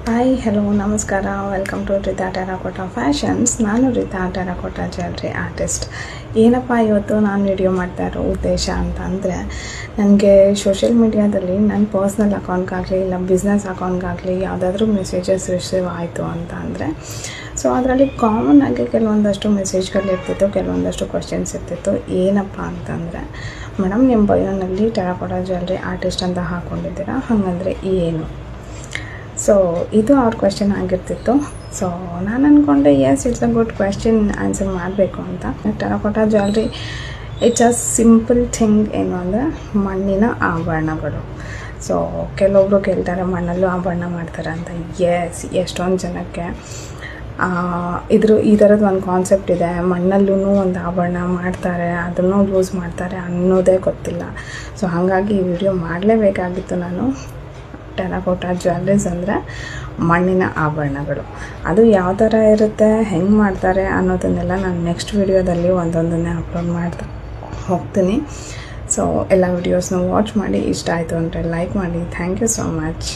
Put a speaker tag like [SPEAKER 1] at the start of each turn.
[SPEAKER 1] Hi hello ನಮಸ್ಕಾರ welcome to Rita terracotta fashions. ನಾನು Rita terracotta jewellery artist. ಏನಪ್ಪ ಇವತ್ತು ನಾನು ವಿಡಿಯೋ ಮಾಡ್ತಾ ಇರೋ ಉದ್ದೇಶ ಅಂತಂದರೆ, ನನಗೆ ಸೋಷಿಯಲ್ ಮೀಡಿಯಾದಲ್ಲಿ ನನ್ನ ಪರ್ಸ್ನಲ್ ಅಕೌಂಟ್ಗಾಗಲಿ ಇಲ್ಲ ಬಿಸ್ನೆಸ್ ಅಕೌಂಟ್ಗಾಗಲಿ ಯಾವುದಾದ್ರೂ ಮೆಸೇಜಸ್ ರಿಸೀವ್ ಆಯಿತು ಅಂತ ಅಂದರೆ, ಸೊ ಅದರಲ್ಲಿ ಕಾಮನ್ನಾಗಿ ಕೆಲವೊಂದಷ್ಟು ಮೆಸೇಜ್ಗಳಿರ್ತಿತ್ತು, ಕೆಲವೊಂದಷ್ಟು ಕ್ವಶನ್ಸ್ ಇರ್ತಿತ್ತು. ಏನಪ್ಪ ಅಂತಂದರೆ, ಮೇಡಮ್ ನಿಮ್ಮ ಬಯೋನಲ್ಲಿ ಟೆರಾಕೋಟಾ ಜ್ಯುವೆಲ್ರಿ ಆರ್ಟಿಸ್ಟ್ ಅಂತ ಹಾಕ್ಕೊಂಡಿದ್ದೀರಾ, ಹಾಗಂದರೆ ಏನು? ಸೊ ಇದು ಅವ್ರ ಕ್ವೆಶ್ಚನ್ ಆಗಿರ್ತಿತ್ತು. ಸೊ ನಾನು ಅಂದ್ಕೊಂಡೆ yes it's a good question, answer ಮಾಡಬೇಕು ಅಂತ. Terracotta jewellery it's a simple thing. ಏನು ಅಂದರೆ ಮಣ್ಣಿನ ಆಭರಣಗಳು. ಸೊ ಕೆಲವೊಬ್ಬರು ಕೇಳ್ತಾರೆ ಮಣ್ಣಲ್ಲೂ ಆಭರಣ ಮಾಡ್ತಾರೆ ಅಂತ. ಎಷ್ಟೊಂದು ಜನಕ್ಕೆ ಈ ಥರದ್ದು ಒಂದು ಕಾನ್ಸೆಪ್ಟ್ ಇದೆ, ಮಣ್ಣಲ್ಲೂ ಒಂದು ಆಭರಣ ಮಾಡ್ತಾರೆ, ಅದನ್ನು ಯೂಸ್ ಮಾಡ್ತಾರೆ ಅನ್ನೋದೇ ಗೊತ್ತಿಲ್ಲ. ಸೊ ಹಾಗಾಗಿ ಈ ವಿಡಿಯೋ ಮಾಡಲೇಬೇಕಾಗಿತ್ತು ನಾನು. ಟೆರಾಕೋಟಾ ಜ್ಯುವೆಲ್ಲರೀಸ್ ಅಂದರೆ ಮಣ್ಣಿನ ಆಭರಣಗಳು. ಅದು ಯಾವ ಥರ ಇರುತ್ತೆ, ಹೆಂಗೆ ಮಾಡ್ತಾರೆ ಅನ್ನೋದನ್ನೆಲ್ಲ ನಾನು ನೆಕ್ಸ್ಟ್ ವಿಡಿಯೋದಲ್ಲಿ ಒಂದೊಂದನ್ನೇ ಅಪ್ಲೋಡ್ ಮಾಡ್ತಾ ಹೋಗ್ತೀನಿ. ಸೊ ಎಲ್ಲ ವಿಡಿಯೋಸ್ನ ವಾಚ್ ಮಾಡಿ, ಇಷ್ಟ ಆಯಿತು ಅಂದರೆ ಲೈಕ್ ಮಾಡಿ. Thank you so much.